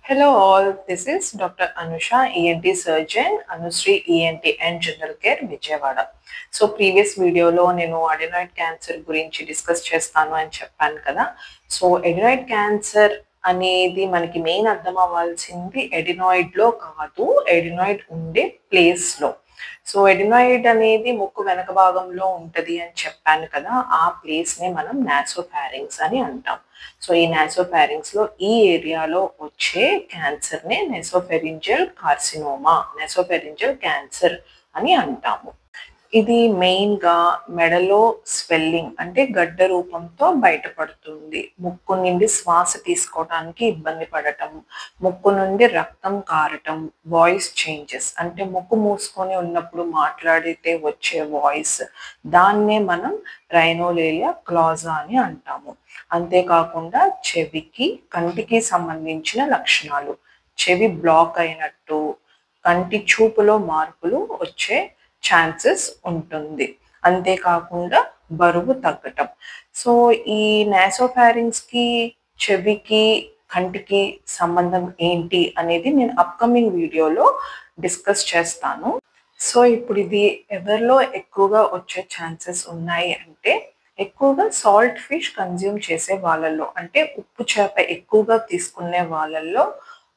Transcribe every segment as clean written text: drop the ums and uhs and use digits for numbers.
Hello all, this is Dr. Anusha, ENT surgeon, Anusri ENT and General Care, Vijayawada. So previous video లో నేను adenoid cancer గురించి discuss చేస్తాను అని చెప్పాను కదా. సో అడెనాయిడ్ క్యాన్సర్ అనేది మనకి మెయిన్ అర్థం అవ్వాల్సింది ఎడినాయిడ్ లో కాదు, ఎడినాయిడ్ ఉండే ప్లేస్ లో. సో ఎడినాయిడ్ అనేది ముక్కు వెనక భాగంలో ఉంటది అని చెప్పాను కదా, ఆ ప్లేస్ నే మనం నాసోఫారింగ్స్ అని అంటాం. సో ఈ నాసోఫారింగ్స్ లో ఈ ఏరియాలో వచ్చే క్యాన్సర్ నే నెసోఫెరింజియల్ కార్సినోమా, నెసోఫెరింజియల్ క్యాన్సర్ అని అంటాము. ఇది మెయిన్ గా మెడలో స్వెల్లింగ్ అంటే గడ్డ రూపంతో బయటపడుతుంది. ముక్కు నుండి శ్వాస తీసుకోవడానికి ఇబ్బంది పడటం, ముక్కు నుండి రక్తం కారటం, వాయిస్ చేంజెస్ అంటే ముక్కు మూసుకొని ఉన్నప్పుడు మాట్లాడితే వచ్చే వాయిస్, దాన్నే మనం రైనోలేరియా క్లాజా అని అంటాము. అంతేకాకుండా చెవికి కంటికి సంబంధించిన లక్షణాలు, చెవి బ్లాక్ అయినట్టు, కంటి చూపులో మార్పులు వచ్చే ఛాన్సెస్ ఉంటుంది. అంతేకాకుండా బరువు తగ్గటం. సో ఈ నాసోఫారింగ్స్ కి చెవికి కంటికి సంబంధం ఏంటి అనేది నేను అప్కమింగ్ వీడియోలో డిస్కస్ చేస్తాను. సో ఇప్పుడు ఇది ఎవరిలో ఎక్కువగా వచ్చే ఛాన్సెస్ ఉన్నాయి అంటే, ఎక్కువగా సాల్ట్ ఫిష్ కన్జ్యూమ్ చేసే వాళ్ళల్లో, అంటే ఉప్పు చేప ఎక్కువగా తీసుకునే వాళ్ళల్లో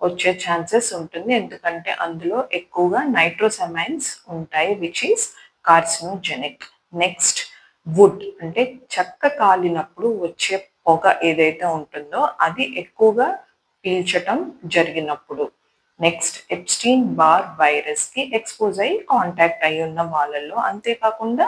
వచ్చే ఛాన్సెస్ ఉంటుంది. ఎందుకంటే అందులో ఎక్కువగా నైట్రోసమైన్స్ ఉంటాయి, which is carcinogenic. Next wood అంటే చెక్క కాలినప్పుడు వచ్చే పొగ ఏదైతే ఉంటుందో అది ఎక్కువగా పీల్చటం జరిగినప్పుడు. నెక్స్ట్ ఎప్స్టీన్ బార్ వైరస్ కి ఎక్స్పోజ్ అయ్యి కాంటాక్ట్ అయి ఉన్న వాళ్ళల్లో, అంతేకాకుండా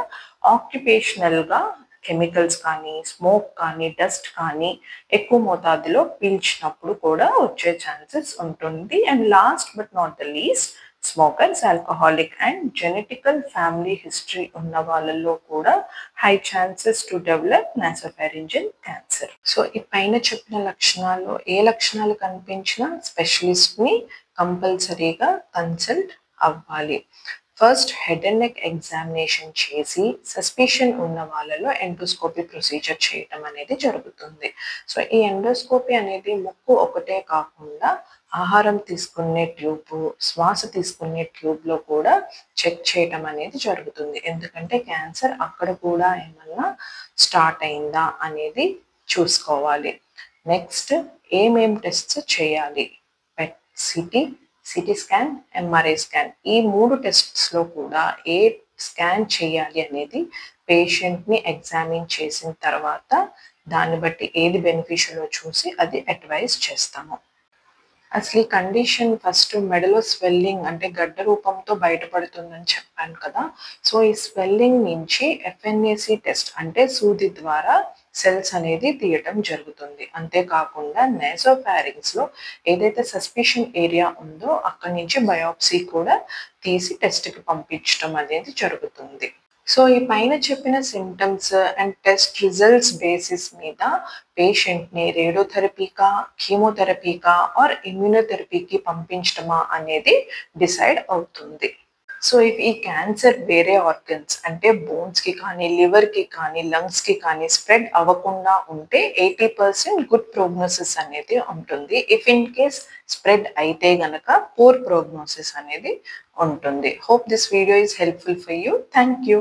ఆక్యుపేషనల్ గా కెమికల్స్ కానీ, స్మోక్ కానీ, డస్ట్ కానీ ఎక్కువ మోతాదులో పీల్చినప్పుడు కూడా వచ్చే ఛాన్సెస్ ఉంటుంది. And last but not the least, smokers, alcoholic and genetical family history ఉన్న వాళ్ళల్లో కూడా high chances to develop nasopharyngeal cancer. So ఈ పైన చెప్పిన లక్షణాల్లో ఏ లక్షణాలు కనిపించినా స్పెషలిస్ట్ ని కంపల్సరీగా కన్సల్ట్ అవ్వాలి. First head and neck examination చేసి సస్పిషన్ ఉన్న వాళ్ళలో ఎండోస్కోపీ ప్రొసీజర్ చేయటం అనేది జరుగుతుంది. సో ఈ ఎండోస్కోపీ అనేది ముక్కు ఒకటే కాకుండా ఆహారం తీసుకునే ట్యూబ్, శ్వాస తీసుకునే ట్యూబ్లో కూడా చెక్ చేయటం అనేది జరుగుతుంది. ఎందుకంటే క్యాన్సర్ అక్కడ కూడా ఏమన్నా స్టార్ట్ అయిందా అనేది చూసుకోవాలి. నెక్స్ట్ ఏమేం టెస్ట్స్ చేయాలి? PET CT scan, MRI scan, ఈ 3 టెస్ట్స్లో కూడా ఏ స్కాన్ చేయాలి అనేది పేషెంట్ని ఎగ్జామిన్ చేసిన తర్వాత దాన్ని బట్టి ఏది బెనిఫిషియలో చూసి అది అడ్వైజ్ చేస్తాము. అసలు ఈ కండిషన్ ఫస్ట్ మెడలో స్వెల్లింగ్ అంటే గడ్డ రూపంతో బయటపడుతుందని చెప్పాను కదా. సో ఈ స్వెల్లింగ్ నుంచి ఎఫ్ఎన్ఏసి టెస్ట్ అంటే సూది ద్వారా సెల్స్ అనేది తీయటం జరుగుతుంది. అంతేకాకుండా నాసోఫారింగ్స్ లో ఏదైతే సస్పిషన్ ఏరియా ఉందో అక్కడి నుంచి బయాప్సీ కూడా తీసి టెస్ట్కి పంపించడం అనేది జరుగుతుంది. సో ఈ పైన చెప్పిన symptoms and test results basis మీద పేషెంట్ని రేడియోథెరపీకా, కీమోథెరపీకా ఆర్ ఇమ్యూనోథెరపీకి పంపించడమా అనేది డిసైడ్ అవుతుంది. సో ఈ క్యాన్సర్ వేరే ఆర్గన్స్ అంటే బోన్స్కి కానీ, లివర్కి కానీ, లంగ్స్కి కానీ స్ప్రెడ్ అవ్వకుండా ఉంటే 80% గుడ్ ప్రోగ్నోసిస్ అనేది ఉంటుంది. ఇఫ్ ఇన్ కేస్ స్ప్రెడ్ అయితే గనక పూర్ ప్రోగ్నోసిస్ అనేది ఉంటుంది. Hope this video is helpful for you. Thank you.